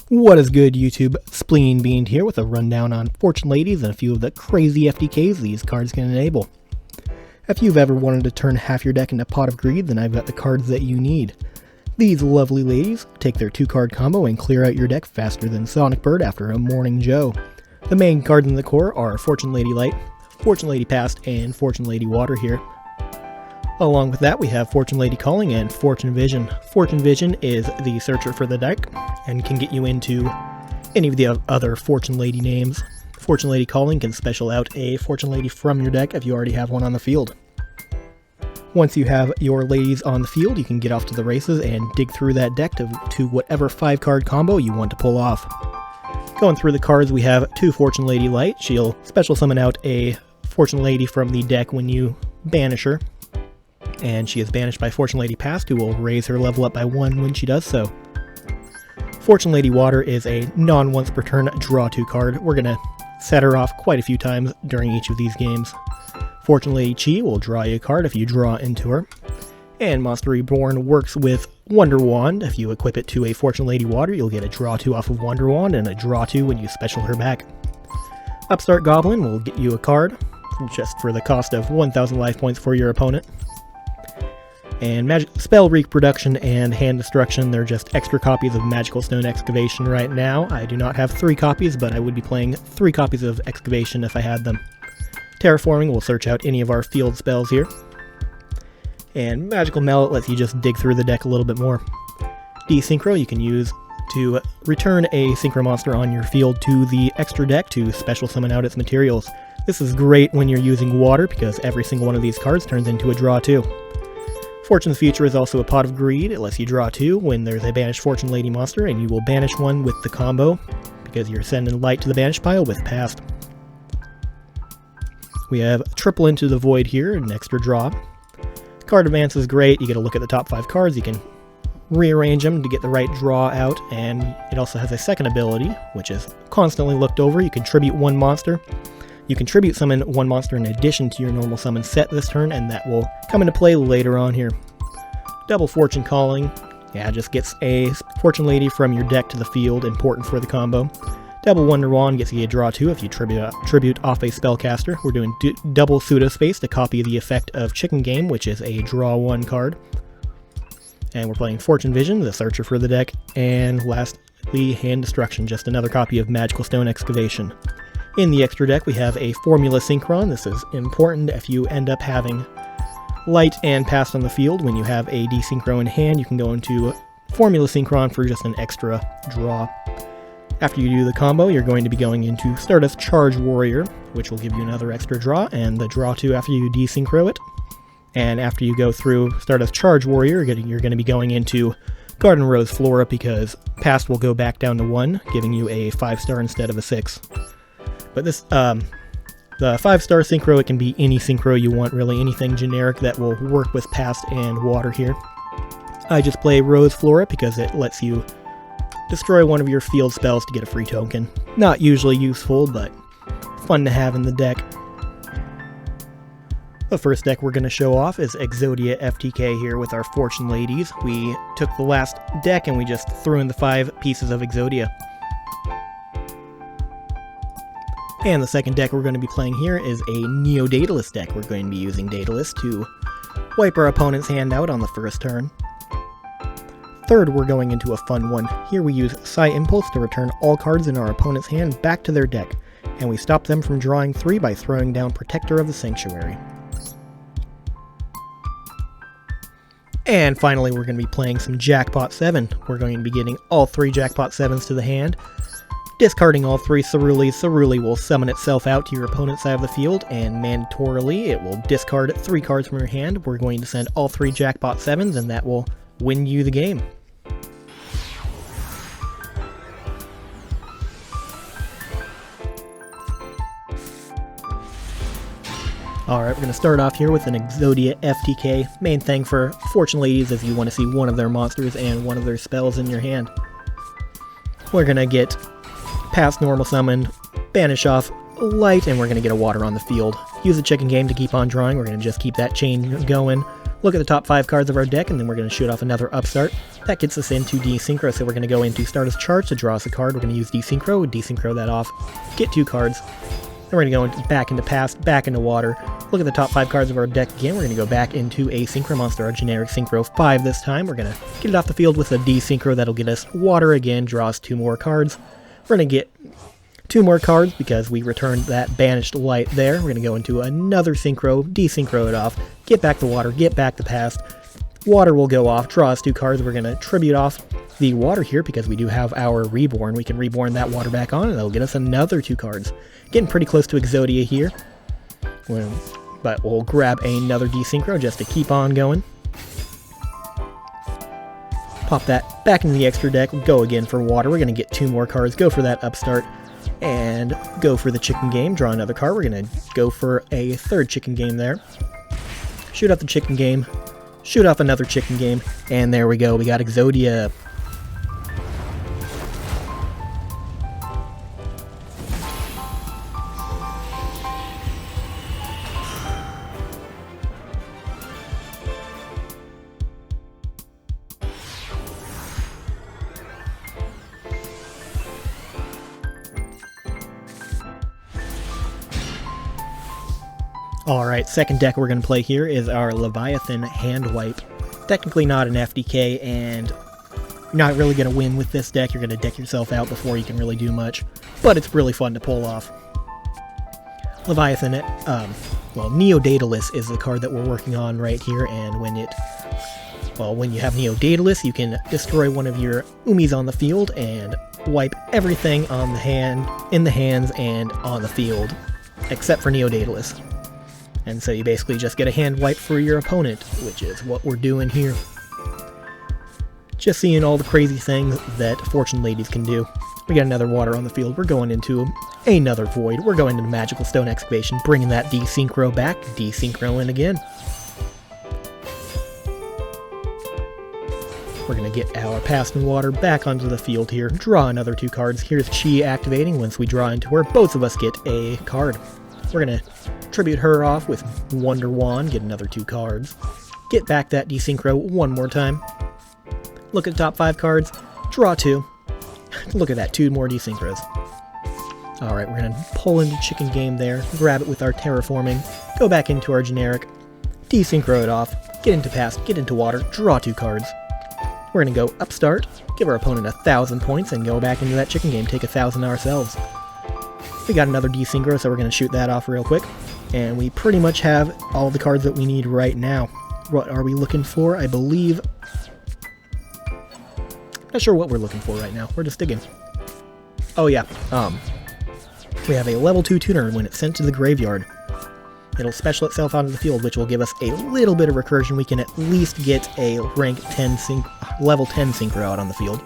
What is good, YouTube? Spleen Bean here with a rundown on Fortune Ladies and a few of the crazy FTKs these cards can enable. If you've ever wanted to turn half your deck into Pot of Greed, then I've got the cards that you need. These lovely ladies take their 2-card combo and clear out your deck faster than Sonic Bird after a Morning Joe. The main cards in the core are Fortune Lady Light, Fortune Lady Past, and Fortune Lady Water here. Along with that, we have Fortune Lady Calling and Fortune Vision. Fortune Vision is the searcher for the deck and can get you into any of the other Fortune Lady names. Fortune Lady Calling can special out a Fortune Lady from your deck if you already have one on the field. Once you have your ladies on the field, you can get off to the races and dig through that deck to whatever 5-card combo you want to pull off. Going through the cards, we have 2 Fortune Lady Light. She'll special summon out a Fortune Lady from the deck when you banish her. And she is banished by Fortune Lady Past, who will raise her level up by 1 when she does so. Fortune Lady Water is a non-once per turn draw 2 card. We're going to set her off quite a few times during each of these games. Fortune Lady Chi will draw you a card if you draw into her. And Master Reborn works with Wonder Wand. If you equip it to a Fortune Lady Water, you'll get a draw 2 off of Wonder Wand and a draw 2 when you special her back. Upstart Goblin will get you a card, just for the cost of 1,000 life points for your opponent. And Spell Reproduction and Hand Destruction, they're just extra copies of Magical Stone Excavation right now. I do not have 3 copies, but I would be playing 3 copies of Excavation if I had them. Terraforming will search out any of our field spells here. And Magical Mallet lets you just dig through the deck a little bit more. De-synchro you can use to return a synchro monster on your field to the extra deck to special summon out its materials. This is great when you're using water because every single one of these cards turns into a draw 2. Fortune's Future is also a Pot of Greed. It lets you draw 2 when there's a banished Fortune Lady monster, and you will banish one with the combo because you're sending light to the banish pile with Past. We have Triple Into the Void here, an extra draw. Card Advance is great. You get a look at the top 5 cards. You can rearrange them to get the right draw out, and it also has a second ability, which is constantly looked over. You can tribute 1 monster. You can tribute summon 1 monster in addition to your normal summon set this turn, and that will come into play later on here. Double Fortune Calling, just gets a Fortune Lady from your deck to the field, important for the combo. Double Wonder Wand gets you a draw 2 if you tribute off a spellcaster. We're doing double Pseudospace to copy the effect of Chicken Game, which is a draw 1 card. And we're playing Fortune Vision, the searcher for the deck, and lastly Hand Destruction, just another copy of Magical Stone Excavation. In the extra deck, we have a Formula Synchron. This is important if you end up having Light and Past on the field. When you have a de-synchro in hand, you can go into Formula Synchron for just an extra draw. After you do the combo, you're going to be going into Stardust Charge Warrior, which will give you another extra draw, and the draw 2 after you de-synchro it. And after you go through Stardust Charge Warrior, you're going to be going into Garden Rose Flora because Past will go back down to 1, giving you a 5-star instead of a 6. But this, the 5-star synchro, it can be any synchro you want, really, anything generic that will work with Past and Water here. I just play Rose Flora because it lets you destroy one of your field spells to get a free token. Not usually useful, but fun to have in the deck. The first deck we're going to show off is Exodia FTK here with our Fortune Ladies. We took the last deck and we just threw in the 5 pieces of Exodia. And the second deck we're going to be playing here is a Neo Daedalus deck. We're going to be using Daedalus to wipe our opponent's hand out on the first turn. Third, we're going into a fun one. Here we use Psi Impulse to return all cards in our opponent's hand back to their deck, and we stop them from drawing 3 by throwing down Protector of the Sanctuary. And finally, we're going to be playing some Jackpot 7. We're going to be getting all 3 Jackpot 7s to the hand, discarding all 3 Cerulees. Cerule will summon itself out to your opponent's side of the field, and mandatorily it will discard 3 cards from your hand. We're going to send all 3 Jackpot 7s, and that will win you the game. Alright, we're going to start off here with an Exodia FTK. Main thing for Fortune Ladies is you want to see one of their monsters and one of their spells in your hand. We're going to get Past Normal Summon, banish off Light, and we're going to get a Water on the field. Use the Chicken Game to keep on drawing. We're going to just keep that chain going. Look at the top 5 cards of our deck, and then we're going to shoot off another Upstart. That gets us into de-synchro, so we're going to go into start as charge to draw us a card. We're going to use de-synchro that off, get 2 cards. Then we're going to go back into past, back into water. Look at the top 5 cards of our deck again. We're going to go back into a synchro monster, our generic synchro 5 this time. We're going to get it off the field with a de-synchro. That'll get us water again, draw us 2 more cards. We're going to get 2 more cards because we returned that banished light there. We're going to go into another synchro, de-synchro it off, get back the water, get back the past. Water will go off, draw us 2 cards. We're going to tribute off the water here because we do have our reborn. We can reborn that water back on, and that'll get us another 2 cards. Getting pretty close to Exodia here. But we'll grab another de-synchro just to keep on going. Pop that back into the extra deck, go again for water. We're going to get 2 more cards, go for that Upstart, and go for the chicken game, draw another card. We're going to go for a 3rd chicken game there. Shoot off the chicken game, shoot off another chicken game, and there we go, we got Exodia. Alright, second deck we're going to play here is our Leviathan Hand Wipe. Technically not an FTK, and you're not really going to win with this deck. You're going to deck yourself out before you can really do much, but it's really fun to pull off. Leviathan, Neo Daedalus is the card that we're working on right here, and when you have Neo Daedalus, you can destroy one of your Umis on the field and wipe everything on the hand, in the hands, and on the field, except for Neo Daedalus. And so you basically just get a hand wipe for your opponent, which is what we're doing here. Just seeing all the crazy things that Fortune Ladies can do. We got another water on the field. We're going into another void. We're going into Magical Stone Excavation, bringing that de-synchro back, de-synchro in again. We're going to get our past and water back onto the field here, draw another 2 cards. Here's Chi activating. Once we draw into her, both of us get a card. We're going to tribute her off with Wonder Wand, get another 2 cards. Get back that de-synchro one more time. Look at the top 5 cards, draw 2. Look at that, 2 more de-synchros. Alright, we're going to pull into Chicken Game there, grab it with our terraforming, go back into our generic, de-synchro it off, get into past, get into water, draw 2 cards. We're going to go Upstart, give our opponent 1,000 points, and go back into that Chicken Game, take 1,000 ourselves. We got another de-synchro, so we're going to shoot that off real quick. And we pretty much have all the cards that we need right now. What are we looking for? I believe... Not sure what we're looking for right now. We're just digging. Oh yeah, we have a level 2 tuner. When it's sent to the graveyard, it'll special itself onto the field, which will give us a little bit of recursion. We can at least get a rank 10 level 10 synchro out on the field.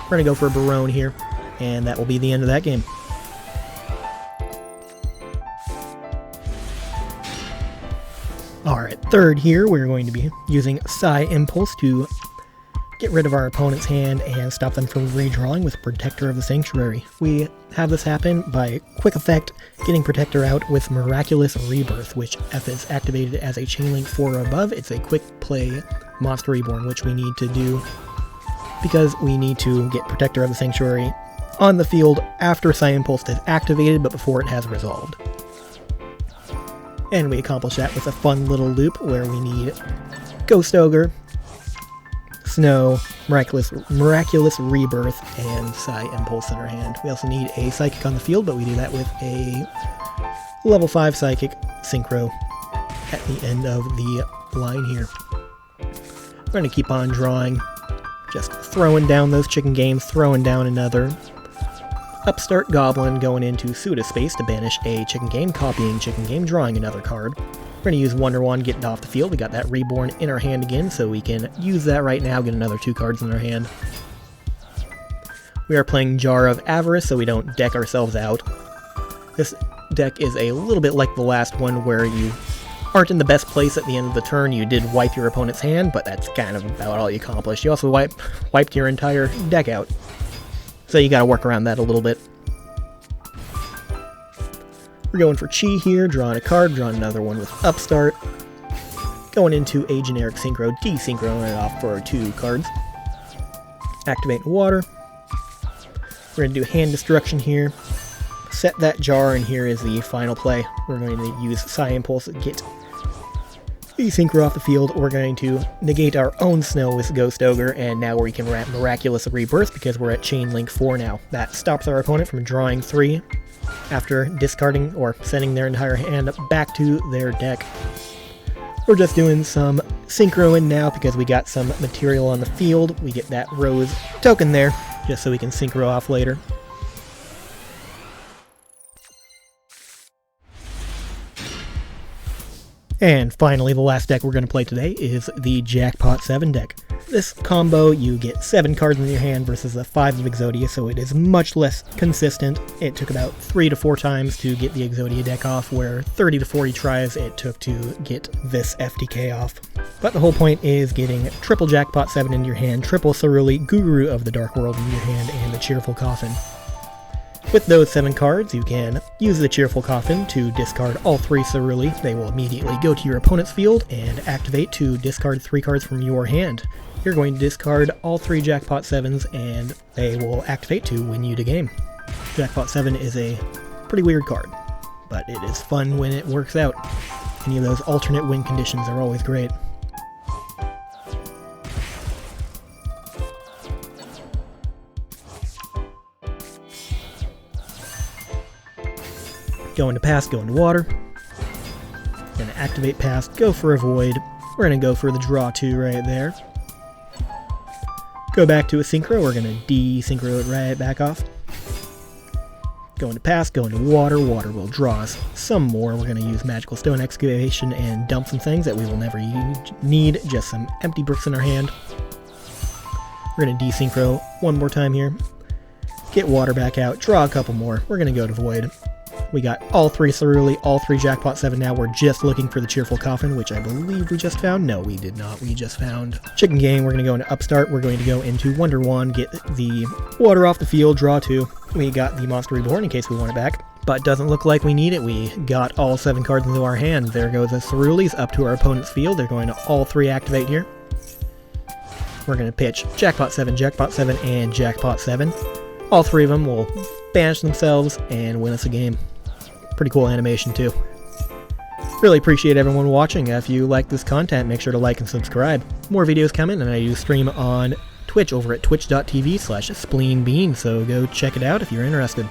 We're going to go for a Barone here, and that will be the end of that game. Alright, third here, we're going to be using Psi Impulse to get rid of our opponent's hand and stop them from redrawing with Protector of the Sanctuary. We have this happen by quick effect, getting Protector out with Miraculous Rebirth, which if it's activated as a chain link 4 or above, it's a quick play Monster Reborn, which we need to do because we need to get Protector of the Sanctuary on the field after Psi Impulse is activated, but before it has resolved. And we accomplish that with a fun little loop where we need Ghost Ogre, Snow, Miraculous Rebirth, and Psi Impulse in our hand. We also need a Psychic on the field, but we do that with a level 5 Psychic Synchro at the end of the line here. We're going to keep on drawing, just throwing down those chicken games, throwing down another Upstart Goblin, going into Pseudo-Space to banish a chicken game, copying chicken game, drawing another card. We're going to use Wonder Wand, getting off the field. We got that Reborn in our hand again, so we can use that right now, get another 2 cards in our hand. We are playing Jar of Avarice, so we don't deck ourselves out. This deck is a little bit like the last one, where you aren't in the best place at the end of the turn. You did wipe your opponent's hand, but that's kind of about all you accomplished. You also wiped your entire deck out. So you gotta work around that a little bit. We're going for Chi here, drawing a card, drawing another one with Upstart. Going into a generic synchro, de-synchro it off for 2 cards. Activate water. We're going to do hand destruction here. Set that jar, and here is the final play. We're going to use Psi Impulse, get the synchro off the field. We're going to negate our own snow with Ghost Ogre, and now we can Miraculous Rebirth because we're at Chain Link 4 now. That stops our opponent from drawing 3 after discarding or sending their entire hand back to their deck. We're just doing some synchro in now because we got some material on the field. We get that rose token there just so we can synchro off later. And finally, the last deck we're going to play today is the Jackpot 7 deck. This combo, you get 7 cards in your hand versus the 5 of Exodia, so it is much less consistent. It took about 3 to 4 times to get the Exodia deck off, where 30 to 40 tries it took to get this FTK off. But the whole point is getting triple Jackpot 7 into your hand, triple Ceruli, Guru of the Dark World in your hand, and the Cheerful Coffin. With those 7 cards, you can use the Cheerful Coffin to discard all 3 Ceruli. They will immediately go to your opponent's field and activate to discard 3 cards from your hand. You're going to discard all 3 Jackpot 7s, and they will activate to win you the game. Jackpot 7 is a pretty weird card, but it is fun when it works out. Any of those alternate win conditions are always great. Going to pass, go into water. Gonna activate pass, go for a void. We're gonna go for the draw 2 right there. Go back to a synchro, we're gonna de-synchro it right back off. Going to pass, go into water, water will draw us some more. We're gonna use Magical Stone Excavation and dump some things that we will never need, just some empty bricks in our hand. We're gonna de-synchro one more time here. Get water back out, draw a couple more. We're gonna go to void. We got all 3 Ceruli, all 3 Jackpot 7 now. We're just looking for the Cheerful Coffin, which I believe we just found. No, we did not. We just found Chicken Gang. We're going to go into Upstart. We're going to go into Wonder Wand, get the water off the field, draw 2. We got the Monster Reborn in case we want it back, but doesn't look like we need it. We got all 7 cards into our hand. There goes the Cerulis up to our opponent's field. They're going to all 3 activate here. We're going to pitch Jackpot 7, and Jackpot 7. All 3 of them will banish themselves and win us a game. Pretty cool animation too. Really appreciate everyone watching. If you like this content, make sure to like and subscribe. More videos coming, and I do stream on Twitch over at twitch.tv/spleenbean, so go check it out if you're interested.